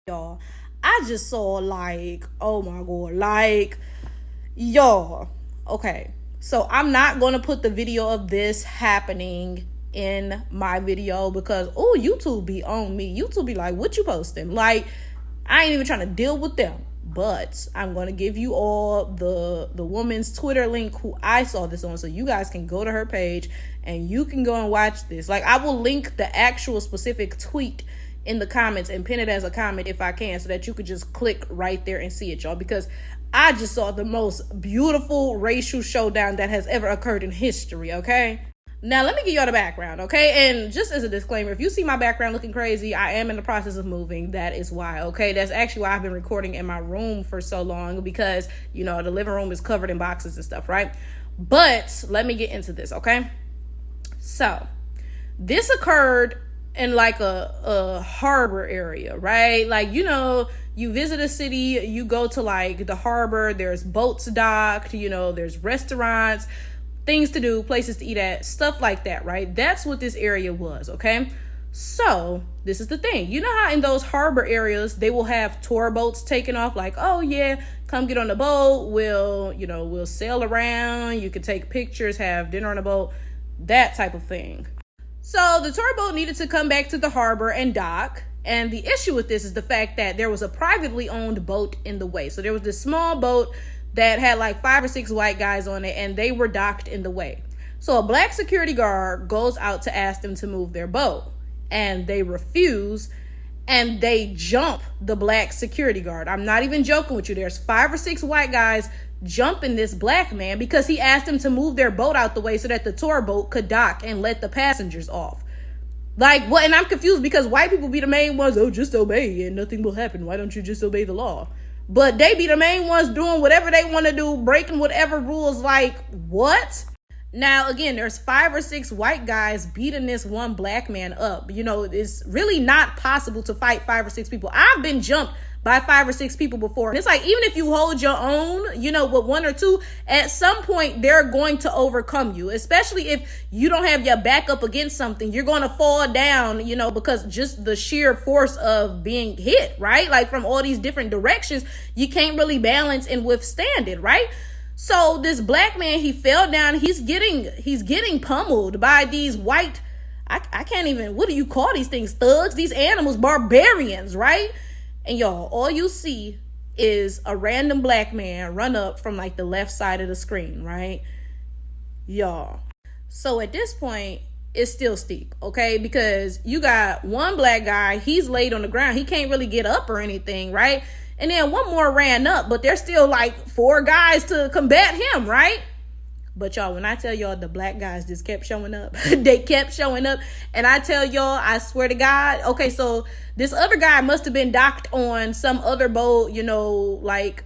Y'all, I just saw like, oh my god, like, y'all. Okay, so I'm not gonna put the video of this happening in my video because YouTube be on me. YouTube be like, what you posting? Like, I ain't even trying to deal with them. But I'm gonna give you all the woman's Twitter link who I saw this on, so you guys can go to her page and you can go and watch this. Like, I will link the actual specific tweet in the comments and pin it as a comment if I can, so that you could just click right there and see it, y'all, because I just saw the most beautiful racial showdown that has ever occurred in history. Okay, now let me give y'all the background, okay? And just as a disclaimer, if you see my background looking crazy, I am in the process of moving. That is why, okay? That's actually why I've been recording in my room for so long, because, you know, the living room is covered in boxes and stuff, right? But let me get into this, okay? So this occurred in like a harbor area, right? Like, you know, you visit a city, you go to like the harbor, there's boats docked, you know, there's restaurants, things to do, places to eat at, stuff like that, right? That's what this area was, okay? So this is the thing. You know how in those harbor areas, they will have tour boats taking off, like, oh yeah, come get on the boat. We'll sail around. You can take pictures, have dinner on a boat, that type of thing. So the tour boat needed to come back to the harbor and dock. And the issue with this is the fact that there was a privately owned boat in the way. So there was this small boat that had like 5 or 6 white guys on it, and they were docked in the way. So a black security guard goes out to ask them to move their boat, and they refuse, and they jump the black security guard. I'm not even joking with you. There's 5 or 6 white guys jumping this black man because he asked them to move their boat out the way so that the tour boat could dock and let the passengers off. Like, what? And I'm confused because white people be the main ones, oh, just obey and nothing will happen. Why don't you just obey the law? But they be the main ones doing whatever they want to do, breaking whatever rules. Like, what? Now, again, there's 5 or 6 white guys beating this one black man up. You know, it's really not possible to fight 5 or 6 people. I've been jumped by 5 or 6 people before. And it's like, even if you hold your own, you know, with 1 or 2, at some point they're going to overcome you, especially if you don't have your back up against something. You're going to fall down, you know, because just the sheer force of being hit, right? Like, from all these different directions, you can't really balance and withstand it, right? So this black man, he fell down. He's getting pummeled by these white, I can't even, what do you call these things? Thugs, these animals, barbarians, right? And y'all, all you see is a random black man run up from like the left side of the screen, right? Y'all. So at this point, it's still steep, okay? Because you got one black guy, he's laid on the ground. He can't really get up or anything, right? And then one more ran up, but there's still like 4 guys to combat him, right? But y'all, when I tell y'all the black guys just kept showing up, they kept showing up. And I tell y'all, I swear to God, okay, so this other guy must have been docked on some other boat, you know, like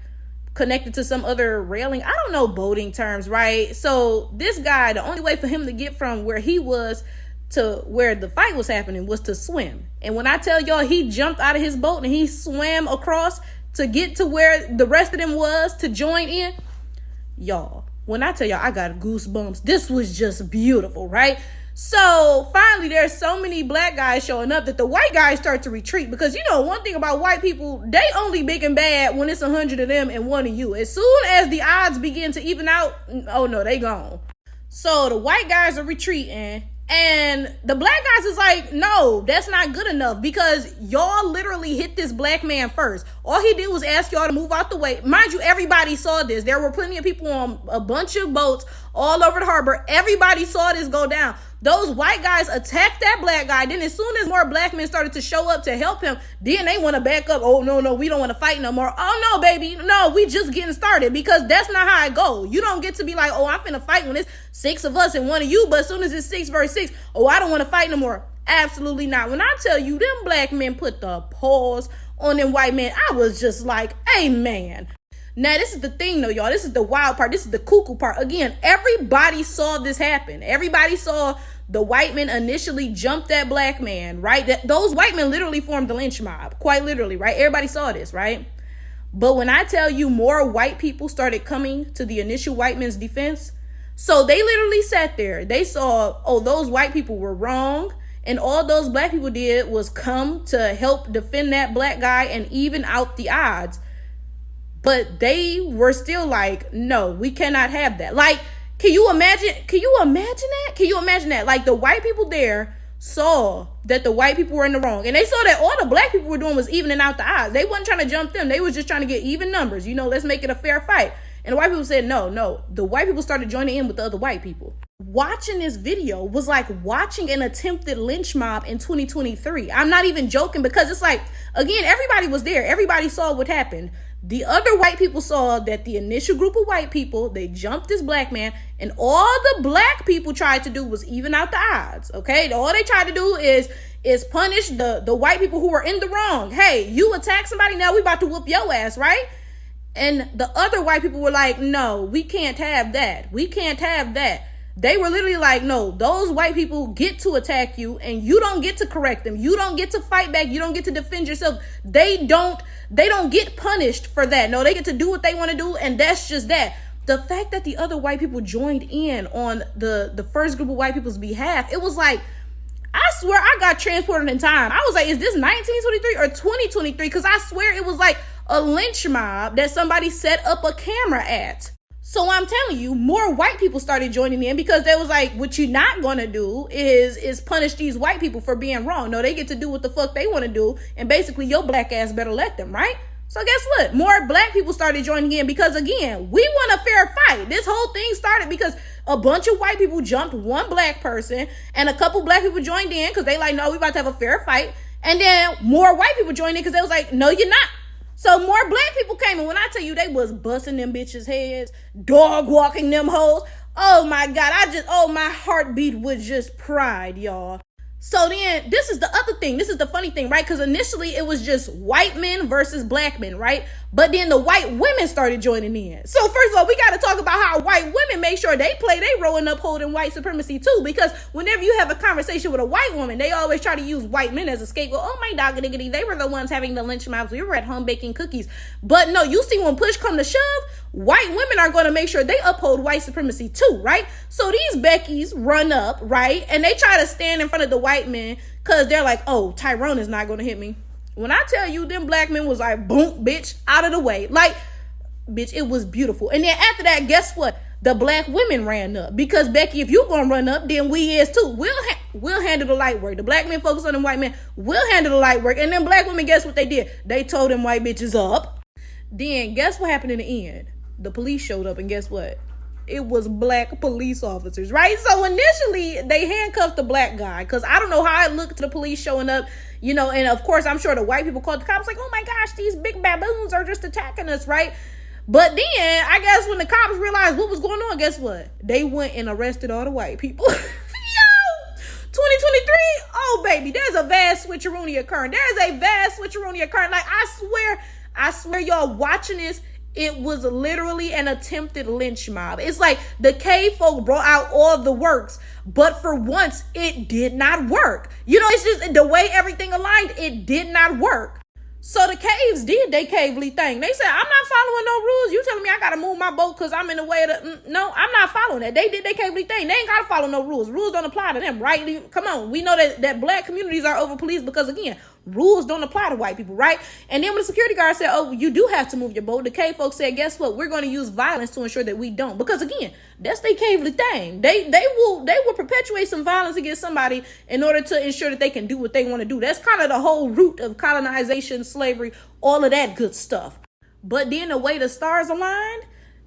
connected to some other railing. I don't know boating terms, right? So this guy, the only way for him to get from where he was to where the fight was happening was to swim. And when I tell y'all, he jumped out of his boat and he swam across to get to where the rest of them was to join in. Y'all, when I tell y'all, I got goosebumps. This was just beautiful, right? So finally, there's so many black guys showing up that the white guys start to retreat, because, you know, one thing about white people, they only big and bad when it's 100 of them and 1 of you. As soon as the odds begin to even out, oh no, they gone. So the white guys are retreating, and the black guys is like, no, that's not good enough, because y'all literally hit this black man first. All he did was ask y'all to move out the way. Mind you, everybody saw this. There were plenty of people on a bunch of boats all over the harbor. Everybody saw this go down. Those white guys attacked that black guy. Then as soon as more black men started to show up to help him, then they want to back up. Oh, no, we don't want to fight no more. Oh, no, baby. No, we just getting started, because that's not how it go. You don't get to be like, oh, I'm finna fight when it's 6 of us and 1 of you. But as soon as it's 6 versus 6, oh, I don't want to fight no more. Absolutely not. When I tell you, them black men put the pause on them white men, I was just like, amen. Now, this is the thing, though, y'all. This is the wild part. This is the cuckoo part. Again, everybody saw this happen. Everybody saw the white men initially jump that black man, right? Those white men literally formed the lynch mob, quite literally, right? Everybody saw this, right? But when I tell you more white people started coming to the initial white men's defense, so they literally sat there. They saw, oh, those white people were wrong. And all those black people did was come to help defend that black guy and even out the odds. But they were still like, no, we cannot have that. Like, can you imagine that? Can you imagine that? Like, the white people there saw that the white people were in the wrong. And they saw that all the black people were doing was evening out the odds. They wasn't trying to jump them. They was just trying to get even numbers. Let's make it a fair fight. And the white people said, no. The white people started joining in with the other white people. Watching this video was like watching an attempted lynch mob in 2023. I'm not even joking, because it's like, again, everybody was there. Everybody saw what happened. The other white people saw that the initial group of white people, they jumped this black man, and all the black people tried to do was even out the odds. Okay, all they tried to do is punish the white people who were in the wrong. Hey, you attack somebody, now we about to whoop your ass, right? And the other white people were like, no, we can't have that. We can't have that. They were literally like, no, those white people get to attack you and you don't get to correct them. You don't get to fight back. You don't get to defend yourself. They don't get punished for that. No, they get to do what they want to do, and that's just that. The fact that the other white people joined in on the first group of white people's behalf, it was like, I swear I got transported in time. I was like, is this 1923 or 2023? Because I swear it was like a lynch mob that somebody set up a camera at. So I'm telling you, more white people started joining in, because they was like, what you're not going to do is punish these white people for being wrong. No, they get to do what the fuck they want to do. And basically your black ass better let them, right? So guess what? More black people started joining in because, again, we want a fair fight. This whole thing started because a bunch of white people jumped one black person, and a couple black people joined in because they like, no, we about to have a fair fight. And then more white people joined in because they was like, no, you're not. So more black people came, and when I tell you they was busting them bitches' heads, dog walking them hoes, oh my God, my heartbeat was just pride, y'all. So then this is the other thing. This is the funny thing, right? Because initially it was just white men versus black men, right? But then the white women started joining in. So first of all, we got to talk about how white women make sure they play their role in upholding white supremacy too. Because whenever you have a conversation with a white woman, they always try to use white men as a scapegoat. Oh my dog, they were the ones having the lynch mobs. We were at home baking cookies. But no, you see, when push come to shove, white women are going to make sure they uphold white supremacy too, right? So these Beckys run up, right? And they try to stand in front of the white men because they're like, oh, Tyrone is not going to hit me. When I tell you, them black men was like, boom, bitch, out of the way. Like, bitch, it was beautiful. And then after that, guess what? The black women ran up. Because, Becky, if you going to run up, then we is too. We'll handle the light work. The black men focus on the white men. We'll handle the light work. And then black women, guess what they did? They told them white bitches up. Then guess what happened in the end? The police showed up, and guess what? It was black police officers, right? So initially they handcuffed the black guy, because I don't know how it looked to the police showing up, and of course I'm sure the white people called the cops like, oh my gosh, these big baboons are just attacking us, right? But then I guess when the cops realized what was going on, guess what? They went and arrested all the white people. Yo, 2023, oh baby, there's a vast switcheroonie occurring. There's a vast switcheroonie occurring. Like, I swear y'all watching this, it was literally an attempted lynch mob. It's like the cave folk brought out all the works, but for once it did not work. It's just the way everything aligned, it did not work. So the caves did they cavely thing. They said, I'm not following no rules. You telling me I gotta move my boat because I'm in the way of the... No, I'm not following that. They did they cavely thing. They ain't gotta follow no rules. Rules don't apply to them, right? Come on. We know that black communities are over policed because, again, rules don't apply to white people, right? And then when the security guard said, oh, you do have to move your boat, the cave folks said, guess what? We're going to use violence to ensure that we don't. Because, again, that's their cavely thing. They will perpetuate some violence against somebody in order to ensure that they can do what they want to do. That's kind of the whole root of colonization, slavery, all of that good stuff. But then the way the stars aligned,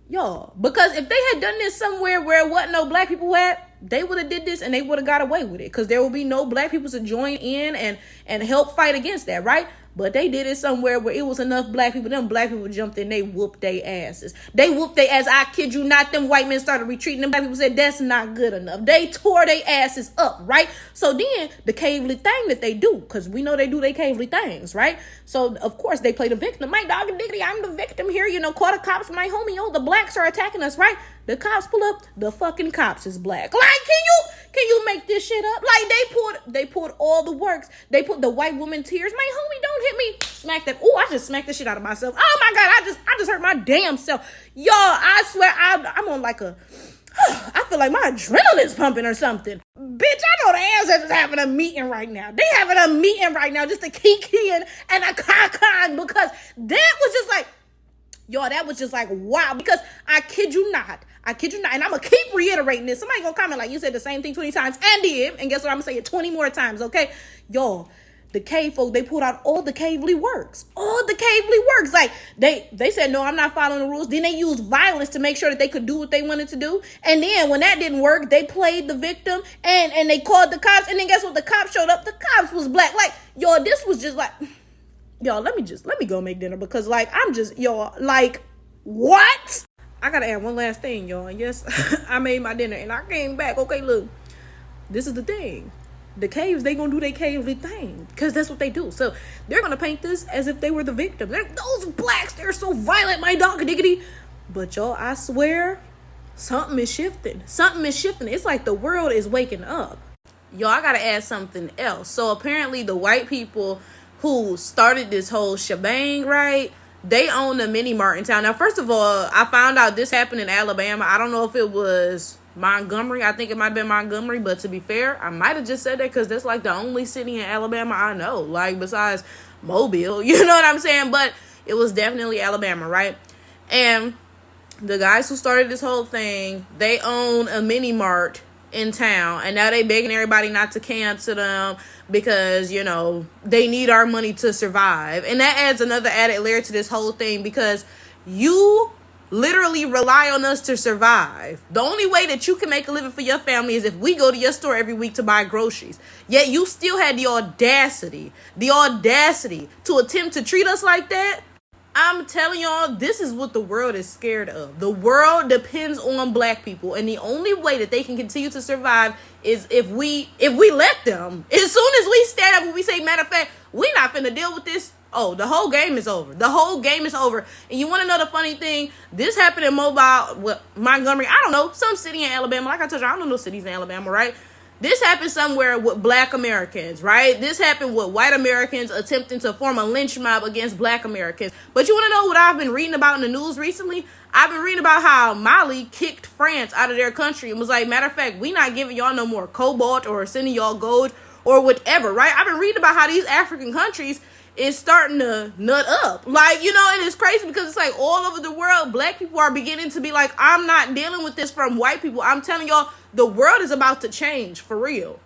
y'all, because if they had done this somewhere where it wasn't no black people at, they would have did this and they would have got away with it, because there will be no black people to join in and help fight against that, right? But they did it somewhere where it was enough black people. Them black people jumped in, they whooped their asses. They whooped their ass. I kid you not. Them white men started retreating. Them black people said, that's not good enough. They tore their asses up, right? So then the cavely thing that they do, because we know they do their cavely things, right? So, of course, they play the victim. My dog and diggity, I'm the victim here. Call the cops. My homie, the blacks are attacking us, right? The cops pull up. The fucking cops is black. Like, can you make this shit up? Like, they pulled all the works. They put the white woman tears. My homie, don't hit me. Smack that. Oh, I just smacked the shit out of myself. Oh my God, I just hurt my damn self. Y'all, I swear I'm on like a I feel like my adrenaline's pumping or something. Bitch, I know the ancestors having a meeting right now. They having a meeting right now just to kiki and a con because that was just like, y'all, that was just like, wow. Because I kid you not, and I'm going to keep reiterating this. Somebody going to comment like, you said the same thing 20 times and did. And guess what? I'm going to say it 20 more times, okay? Y'all, the cave folk, they pulled out all the cavely works. Like, they said, no, I'm not following the rules. Then they used violence to make sure that they could do what they wanted to do. And then when that didn't work, they played the victim and they called the cops. And then guess what? The cops showed up. The cops was black. Like, y'all, this was just like, y'all, let me go make dinner because, like, I'm just, y'all, like, what? I gotta add one last thing, y'all. And yes, I made my dinner and I came back. Okay, look, this is the thing. The caves, they gonna do their cavely thing because that's what they do. So they're gonna paint this as if they were the victim. Those blacks, they're so violent, my dog diggity. But y'all, I swear, something is shifting. It's like the world is waking up. Y'all, I gotta add something else. So apparently the white people who started this whole shebang, right? They own a mini mart in town. Now, first of all, I found out this happened in Alabama. I don't know if it was Montgomery. I think it might have been Montgomery, but to be fair, I might have just said that because that's like the only city in Alabama I know, like besides Mobile, you know what I'm saying? But it was definitely Alabama, right? And the guys who started this whole thing, they own a mini mart in town, and now they begging everybody not to cancel them because, you know, they need our money to survive. And that adds another added layer to this whole thing because you literally rely on us to survive. The only way that you can make a living for your family is if we go to your store every week to buy groceries. Yet you still had the audacity to attempt to treat us like that. I'm telling y'all, this is what the world is scared of. The world depends on black people, and the only way that they can continue to survive is if we let them. As soon as we stand up and we say, matter of fact, we not finna deal with this. Oh, the whole game is over. And you want to know the funny thing? This happened in Montgomery. I don't know, some city in Alabama. Like I told you, I don't know cities in Alabama, right? This happened somewhere with black Americans, right? This happened with white Americans attempting to form a lynch mob against black Americans. But you want to know what I've been reading about in the news recently? I've been reading about how Mali kicked France out of their country and was like, matter of fact, we not giving y'all no more cobalt or sending y'all gold or whatever, right? I've been reading about how these African countries is starting to nut up. Like, you know, and it's crazy because it's like all over the world, black people are beginning to be like, I'm not dealing with this from white people. I'm telling y'all, the world is about to change for real.